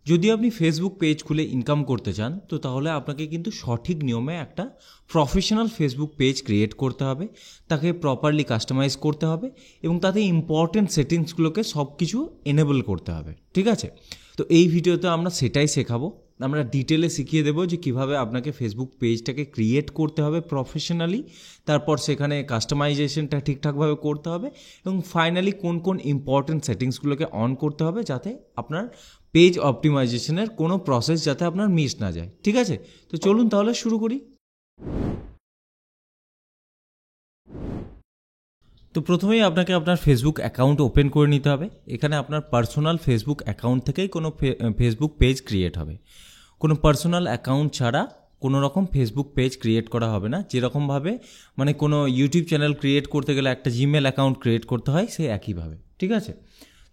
যদি আপনি Facebook page খুলে ইনকাম করতে চান তো তাহলে আপনাকে কিন্তু সঠিক নিয়মে একটা প্রফেশনাল ফেসবুক পেজ ক্রিয়েট করতে হবে, তাকে প্রপারলি কাস্টমাইজ করতে হবে এবং তাতে ইম্পর্টেন্ট সেটিংসগুলোকে সব কিছু এনেবল করতে হবে। ঠিক আছে, তো এই ভিডিওতে আমরা সেটাই শেখাবো। আমরা ডিটেলে শিখিয়ে দেবো যে কীভাবে আপনাকে ফেসবুক পেজটাকে ক্রিয়েট করতে হবে প্রফেশনালি, তারপর সেখানে কাস্টমাইজেশনটা ঠিকঠাকভাবে করতে হবে এবং ফাইনালি কোন কোন ইম্পর্টেন্ট সেটিংসগুলোকে অন করতে হবে যাতে আপনার পেজ অপটিমাইজেশনের কোনো প্রসেস যাতে আপনার মিস না যায়। ঠিক আছে, তো চলুন তাহলে শুরু করি। তো প্রথমেই আপনাকে আপনার ফেসবুক অ্যাকাউন্ট ওপেন করে নিতে হবে। এখানে আপনার পার্সোনাল ফেসবুক অ্যাকাউন্ট থেকেই কোনো ফেসবুক পেজ ক্রিয়েট হবে। কোনো পার্সোনাল অ্যাকাউন্ট ছাড়া কোনো রকম ফেসবুক পেজ ক্রিয়েট করা হবে না। যেরকমভাবে মানে কোনো ইউটিউব চ্যানেল ক্রিয়েট করতে গেলে একটা জিমেল অ্যাকাউন্ট ক্রিয়েট করতে হয়, সেই একইভাবে। ঠিক আছে,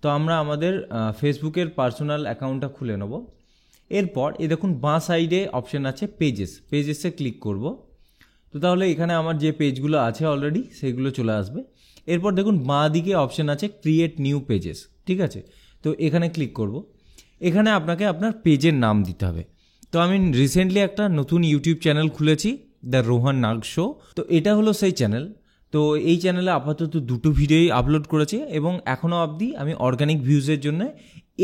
তো আমরা আমাদের ফেসবুকের পার্সোনাল অ্যাকাউন্টটা খুলে নেব। এরপর এই দেখুন বাঁ সাইডে অপশান আছে পেজেসে ক্লিক করব। তো তাহলে এখানে আমার যে পেজগুলো আছে অলরেডি সেগুলো চলে আসবে। এরপর দেখুন বাঁ দিকে অপশান আছে ক্রিয়েট নিউ পেজেস। ঠিক আছে, তো এখানে ক্লিক করব। এখানে আপনাকে আপনার পেজের নাম দিতে হবে। তো আমি রিসেন্টলি একটা নতুন ইউটিউব চ্যানেল খুলেছি, দ্য রোহান নাগ শো। তো এটা হলো সেই চ্যানেল। তো এই চ্যানেলে আপাতত 2টো ভিডিওই আপলোড করেছি এবং এখনও অবধি আমি অর্গানিক ভিউজের জন্য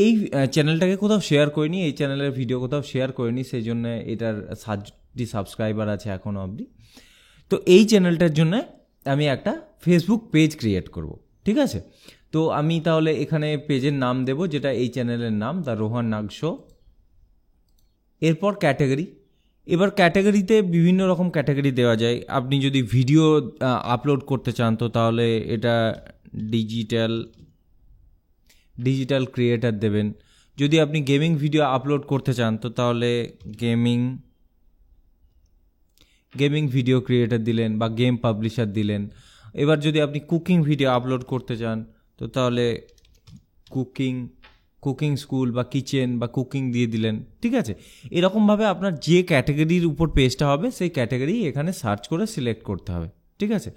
এই চ্যানেলটাকে কোথাও শেয়ার করিনি, এই চ্যানেলের ভিডিও কোথাও শেয়ার করিনি, সেই জন্য এটার 7টি সাবস্ক্রাইবার আছে এখনও অবধি। তো এই চ্যানেলটার জন্য আমি একটা ফেসবুক পেজ ক্রিয়েট করব। ঠিক আছে, তো আমি তাহলে এখানে পেজের নাম দেব যেটা এই চ্যানেলের নাম, দ্য রোহান নাগ শো। এরপর ক্যাটাগরি। এবার ক্যাটাগরিতে বিভিন্ন রকম ক্যাটাগরি দেওয়া যায়। আপনি যদি ভিডিও আপলোড করতে চান তো তাহলে এটা ডিজিটাল ক্রিয়েটার দেবেন। যদি আপনি গেমিং ভিডিও আপলোড করতে চান তো তাহলে গেমিং ভিডিও ক্রিয়েটার দিলেন বা গেম পাবলিশার দিলেন। এবার যদি আপনি কুকিং ভিডিও আপলোড করতে চান তো তাহলে কুকিং স্কুল বা কিচেন বা কুকিং দিয়ে দিলেন। ঠিক আছে, এরকমভাবে আপনার যে ক্যাটাগরির উপর পেজটা হবে সেই ক্যাটাগরি এখানে সার্চ করে সিলেক্ট করতে হবে। ঠিক আছে,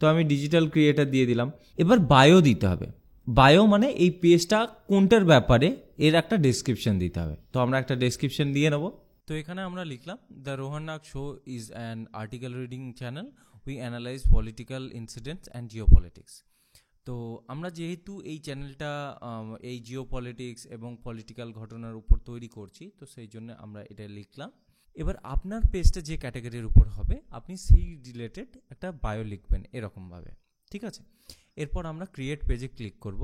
তো আমি ডিজিটাল ক্রিয়েটার দিয়ে দিলাম। এবার বায়ো দিতে হবে। বায়ো মানে এই পেজটা কোনটার ব্যাপারে এর একটা ডেসক্রিপশন দিতে হবে। তো আমরা একটা ডেসক্রিপশন দিয়ে নেব। তো এখানে আমরা লিখলাম the Rohan Nag show is an article reading channel, we analyse political incidents and geopolitics. তো আমরা যেহেতু এই চ্যানেলটা এই জিওপলিটিক্স এবং পলিটিক্যাল ঘটনার উপর তৈরি করছি তো সেই জন্য আমরা এটা লিখলাম। এবার আপনার পেজটা যে ক্যাটাগরির উপর হবে আপনি সেই রিলেটেড একটা বায়ো লিখবেন এরকমভাবে। ঠিক আছে, এরপর আমরা ক্রিয়েট পেজে ক্লিক করব।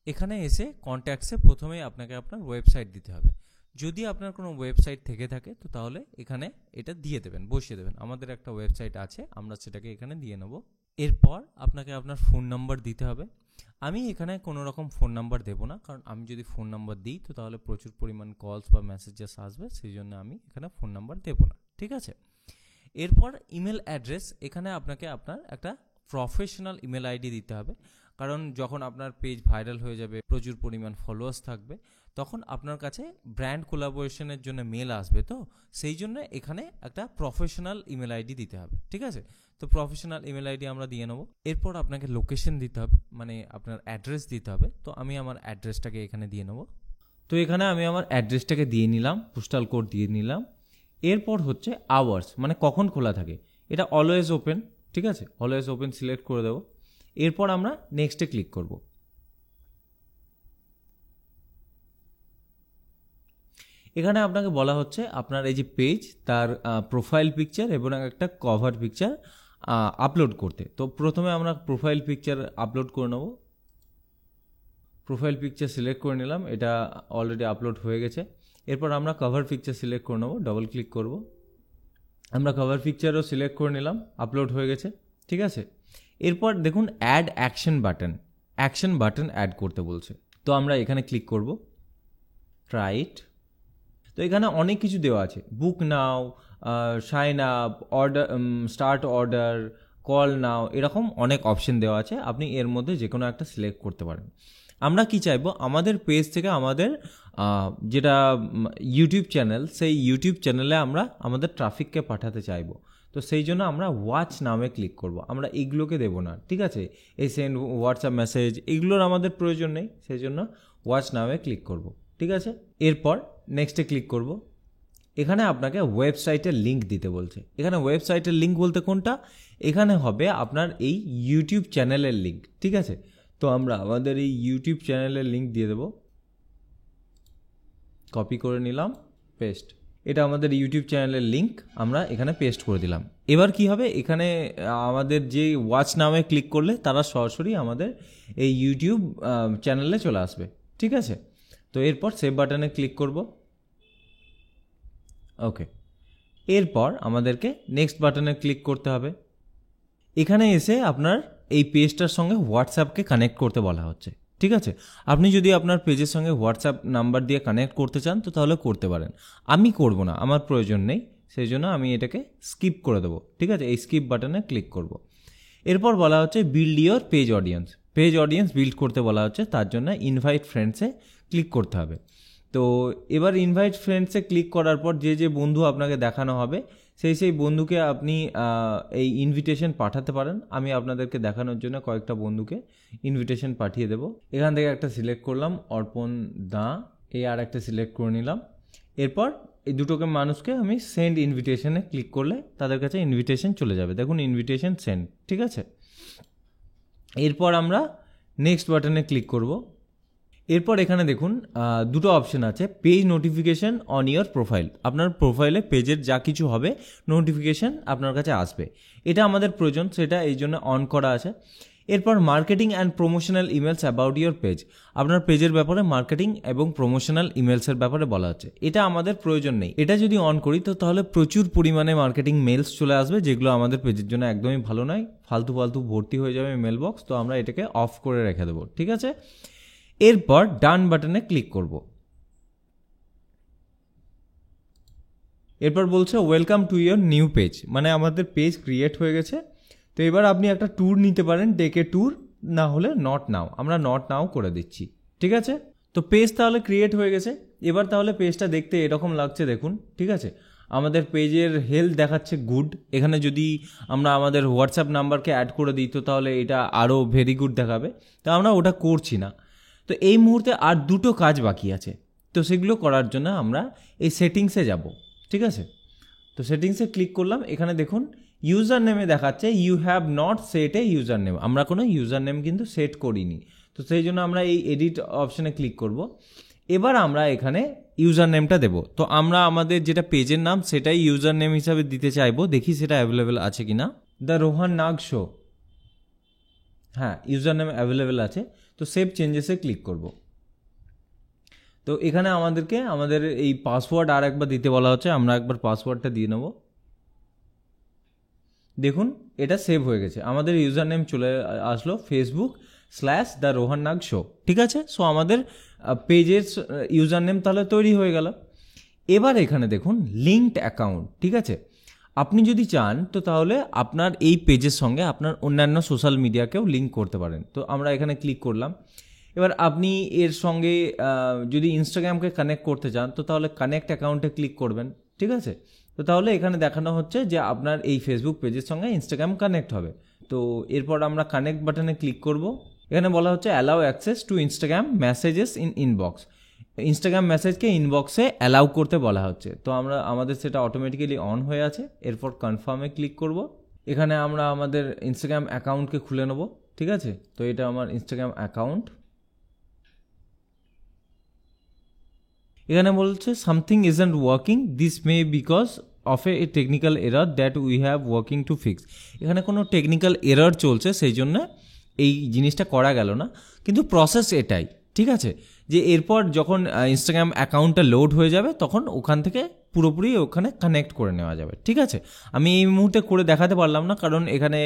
এখানে এসে কন্ট্যাক্টসে প্রথমেই আপনাকে আপনার ওয়েবসাইট দিতে হবে। যদি আপনার কোনো ওয়েবসাইট থেকে থাকে তো তাহলে এখানে এটা দিয়ে দেবেন, বসিয়ে দেবেন। আমাদের একটা ওয়েবসাইট আছে, আমরা সেটাকে এখানে দিয়ে নেব। এরপর আপনাকে আপনার ফোন নাম্বার দিতে হবে। আমি এখানে কোনো রকম ফোন নাম্বার দেবো না, কারণ আমি যদি ফোন নাম্বার দিই তো তাহলে প্রচুর পরিমাণ কলস বা মেসেজেস আসবে, সেই জন্য আমি এখানে ফোন নাম্বার দেবো না। ঠিক আছে, এরপর ইমেল অ্যাড্রেস। এখানে আপনাকে আপনার একটা প্রফেশনাল ইমেল আইডি দিতে হবে, কারণ যখন আপনার পেজ ভাইরাল হয়ে যাবে, প্রচুর পরিমাণ ফলোয়ার্স থাকবে, তখন আপনার কাছে ব্র্যান্ড কোলাবোরেশনের জন্য মেল আসবে। তো সেই জন্য এখানে একটা প্রফেশনাল ইমেল আইডি দিতে হবে। ঠিক আছে, তো প্রফেশনাল ইমেল আইডি আমরা দিয়ে নেব। এরপর আপনাকে লোকেশন দিতে হবে, মানে আপনার অ্যাড্রেস দিতে হবে। তো আমি আমার অ্যাড্রেসটাকে এখানে দিয়ে নেব। তো এখানে আমি আমার অ্যাড্রেসটাকে দিয়ে নিলাম, পোস্টাল কোড দিয়ে নিলাম। এরপর হচ্ছে আওয়ার্স, মানে কখন খোলা থাকে, এটা অলওয়েজ ওপেন। ঠিক আছে, অলওয়েজ ওপেন সিলেক্ট করে দেবো। এরপর আমরা নেক্সটে ক্লিক করব। এখানে আপনাকে বলা হচ্ছে আপনার এই যে পেজ তার প্রোফাইল পিকচার এবং একটা কভার পিকচার আপলোড করতে। তো প্রথমে আমরা প্রোফাইল পিকচার আপলোড করে নেব। প্রোফাইল পিকচার সিলেক্ট করে নিলাম, এটা অলরেডি আপলোড হয়ে গেছে। এরপর আমরা কভার পিকচার সিলেক্ট করে নেব, ডবল ক্লিক করব। আমরা কভার পিকচারও সিলেক্ট করে নিলাম, আপলোড হয়ে গেছে। ঠিক আছে, এরপর দেখুন অ্যাড অ্যাকশন বাটন অ্যাড করতে বলছে। তো আমরা এখানে ক্লিক করব, রাইট। তো এখানে অনেক কিছু দেওয়া আছে, book now, sign up, order, start order, call now, এরকম অনেক অপশন দেওয়া আছে। আপনি এর মধ্যে যে কোনো একটা সিলেক্ট করতে পারেন। আমরা কি চাইবো, আমাদের পেজ থেকে আমাদের যেটা ইউটিউব চ্যানেল, সেই ইউটিউব চ্যানেলে আমরা আমাদের ট্রাফিককে পাঠাতে চাইবো। তো সেই জন্য আমরা ওয়াচ নামে ক্লিক করব, আমরা এইগুলোকে দেবো না। ঠিক আছে, এই সেন্ড হোয়াটসঅ্যাপ মেসেজ এগুলোর আমাদের প্রয়োজন নেই, সেই জন্য ওয়াচ নামে ক্লিক করব। ঠিক আছে। এরপর নেক্সটে ক্লিক করব। এখানে আপনাকে ওয়েবসাইটের লিঙ্ক দিতে বলছে। এখানে ওয়েবসাইটের লিঙ্ক বলতে কোনটা, এখানে হবে আপনার এই ইউটিউব চ্যানেলের লিঙ্ক, ঠিক আছে। তো আমরা আমাদের এই ইউটিউব চ্যানেলের লিঙ্ক দিয়ে দেবো, কপি করে নিলাম, পেস্ট। এটা আমাদের ইউটিউব চ্যানেলের লিঙ্ক আমরা এখানে পেস্ট করে দিলাম। এবার কি হবে, এখানে আমাদের যে ওয়াচ নামে ক্লিক করলে তারা সরাসরি আমাদের এই ইউটিউব চ্যানেলে চলে আসবে, ঠিক আছে। তো এরপর সেভ বাটনে ক্লিক করব, ওকে। এরপর আমাদেরকে নেক্সট বাটনে ক্লিক করতে হবে। এখানে এসে আপনার এই পেজটার সঙ্গে হোয়াটসঅ্যাপকে কানেক্ট করতে বলা হচ্ছে, ঠিক আছে। আপনি যদি আপনার পেজের সঙ্গে হোয়াটসঅ্যাপ নাম্বার দিয়ে কানেক্ট করতে চান তো তাহলে করতে পারেন। আমি করব না, আমার প্রয়োজন নেই, সেই জন্য আমি এটাকে স্কিপ করে দেবো, ঠিক আছে। এই স্কিপ বাটনে ক্লিক করব। এরপর বলা হচ্ছে build your page audience. Page audience build করতে বলা হচ্ছে, তার জন্য ইনভাইট ফ্রেন্ডসে ক্লিক করতে হবে। তো এবার ইনভাইট ফ্রেন্ডসে ক্লিক করার পর যে যে বন্ধু আপনাকে দেখানো হবে সেই বন্ধুকে আপনি এই ইনভিটেশন পাঠাতে পারেন। আমি আপনাদেরকে দেখানোর জন্য কয়েকটা বন্ধুকে ইনভিটেশন পাঠিয়ে দেব। এখান থেকে একটা সিলেক্ট করলাম, অর্পণ দা, এই আর একটা সিলেক্ট করে নিলাম। এরপর এই দুটোকে মানুষকে আমি সেন্ড ইনভিটেশনে ক্লিক করলে তাদের কাছে ইনভিটেশন চলে যাবে, দেখুন ইনভিটেশন সেন্ড, ঠিক আছে। এরপর আমরা নেক্সট বাটনে ক্লিক করব। এরপর এখানে দেখুন দুটো অপশন আছে, page notification on your profile. আপনার প্রোফাইলে পেজের যা কিছু হবে নোটিফিকেশান আপনার কাছে আসবে, এটা আমাদের প্রয়োজন, সেটা এই জন্য অন করা আছে। এরপর marketing and promotional emails about your page. আপনার পেজের ব্যাপারে মার্কেটিং এবং প্রমোশনাল ইমেলসের ব্যাপারে বলা হচ্ছে, এটা আমাদের প্রয়োজন নেই। এটা যদি অন করি তো তাহলে প্রচুর পরিমাণে মার্কেটিং মেলস চলে আসবে, যেগুলো আমাদের পেজের জন্য একদমই ভালো নয়, ফালতু ভর্তি হয়ে যাবে মেল বক্স। তো আমরা এটাকে অফ করে রেখে দেবো, ঠিক আছে। এরপর ডান বাটনে ক্লিক করব। এরপর বলছে welcome to your new page, মানে আমাদের পেজ ক্রিয়েট হয়ে গেছে। তো এবার আপনি একটা ট্যুর নিতে পারেন, টেক এ ট্যুর, না হলে নট নাও, আমরা নট নাও করে দিচ্ছি, ঠিক আছে। তো পেজ তাহলে ক্রিয়েট হয়ে গেছে। এবার তাহলে পেজটা দেখতে এরকম লাগছে, দেখুন, ঠিক আছে। আমাদের পেজের হেলথ দেখাচ্ছে গুড। এখানে যদি আমরা আমাদের হোয়াটসঅ্যাপ নাম্বারকে অ্যাড করে দিই তো তাহলে এটা আরও ভেরি গুড দেখাবে, তো আমরা ওটা করছি না। তো এই মুহূর্তে আর দুটো কাজ বাকি আছে, তো সেগুলো করার জন্য আমরা এই সেটিংসে যাব, ঠিক আছে। তো সেটিংসে ক্লিক করলাম। এখানে দেখুন ইউজার নেমে দেখাচ্ছে you have not set a user name, আমরা কোনো ইউজার নেম কিন্তু সেট করিনি। তো সেই জন্য আমরা এই এডিট অপশানে ক্লিক করব। এবার আমরা এখানে ইউজার নেমটা দেবো। তো আমরা আমাদের যেটা পেজের নাম সেটাই ইউজার নেম হিসাবে দিতে চাইবো, দেখি সেটা অ্যাভেলেবেল আছে কি না। দ্য রোহান নাগ শো, হ্যাঁ ইউজার নেম অ্যাভেলেবেল আছে। তো সেভ চেঞ্জেসে ক্লিক করব। তো এখানে আমাদেরকে আমাদের এই পাসওয়ার্ড আর একবার দিতে বলা হচ্ছে, আমরা একবার পাসওয়ার্ডটা দিয়ে নেব। দেখুন এটা সেভ হয়ে গেছে, আমাদের ইউজার নেম চলে আসলো Facebook/দ্য রোহান নাগ শো, ঠিক আছে। সো আমাদের পেজের ইউজার নেম তাহলে তৈরি হয়ে গেল। এবার এখানে দেখুন লিঙ্কড অ্যাকাউন্ট, ঠিক আছে। আপনি যদি চান তো তাহলে আপনার এই পেজের সঙ্গে আপনার অন্যান্য সোশ্যাল মিডিয়াকেও লিঙ্ক করতে পারেন। তো আমরা এখানে ক্লিক করলাম। এবার আপনি এর সঙ্গে যদি ইনস্টাগ্রামকে কানেক্ট করতে চান তো তাহলে কানেক্ট অ্যাকাউন্টে ক্লিক করবেন, ঠিক আছে। তো তাহলে এখানে দেখানো হচ্ছে যে আপনার এই ফেসবুক পেজের সঙ্গে ইনস্টাগ্রাম কানেক্ট হবে। তো এরপর আমরা কানেক্ট বাটনে ক্লিক করব। এখানে বলা হচ্ছে allow access to Instagram messages in inbox. Instagram মেসেজকে ইনবক্সে অ্যালাউ করতে বলা হচ্ছে। তো আমাদের সেটা অটোমেটিক্যালি অন হয়ে আছে। এরপর কনফার্মে ক্লিক করব। এখানে আমরা আমাদের ইনস্টাগ্রাম অ্যাকাউন্টকে খুলে নেব, ঠিক আছে। তো এটা আমার ইনস্টাগ্রাম অ্যাকাউন্ট। এখানে বলছে something isn't working, this may because of A technical error that we have working to fix. এখানে কোনো টেকনিক্যাল এরর চলছে, সেই জন্য এই জিনিসটা করা গেল না, কিন্তু প্রসেস এটাই, ঠিক আছে। যে এরপর যখন ইনস্টাগ্রাম অ্যাকাউন্টটা লোড হয়ে যাবে তখন ওখান থেকে পুরোপুরি ওখানে কানেক্ট করে নেওয়া যাবে, ঠিক আছে। আমি এই মুহূর্তে করে দেখাতে পারলাম না, কারণ এখানে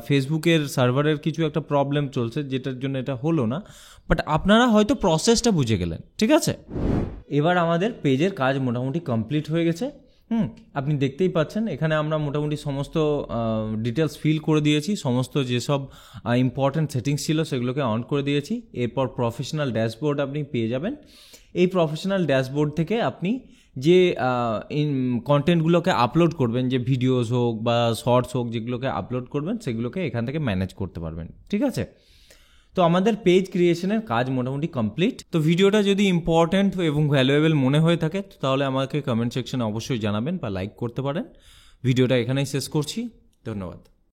ফেসবুকের সার্ভারের কিছু একটা প্রবলেম চলছে যেটার জন্য এটা হলো না, বাট আপনারা হয়তো প্রসেসটা বুঝে গেলেন, ঠিক আছে। এবার আমাদের পেজের কাজ মোটামুটি কমপ্লিট হয়ে গেছে। আপনি দেখতেই পাচ্ছেন এখানে আমরা মোটামুটি সমস্ত ডিটেলস ফিল করে দিয়েছি, সমস্ত যেসব ইম্পর্ট্যান্ট সেটিংস ছিল সেগুলোকে অন করে দিয়েছি। এরপর প্রফেশনাল ড্যাশবোর্ড আপনি পেয়ে যাবেন। এই প্রফেশনাল ড্যাশবোর্ড থেকে আপনি যে কন্টেন্টগুলোকে আপলোড করবেন, যে ভিডিওস হোক বা শর্টস হোক যেগুলোকে আপলোড করবেন সেগুলোকে এখান থেকে ম্যানেজ করতে পারবেন, ঠিক আছে। তো আমাদের পেজ ক্রিয়েশনের কাজ মোটামুটি কমপ্লিট। তো ভিডিওটা যদি ইম্পর্ট্যান্ট এবং ভ্যালুয়েবল মনে হয়ে থাকে তাহলে আমাকে কমেন্ট সেকশনে অবশ্যই জানাবেন বা লাইক করতে পারেন। ভিডিওটা এখানেই শেষ করছি, ধন্যবাদ।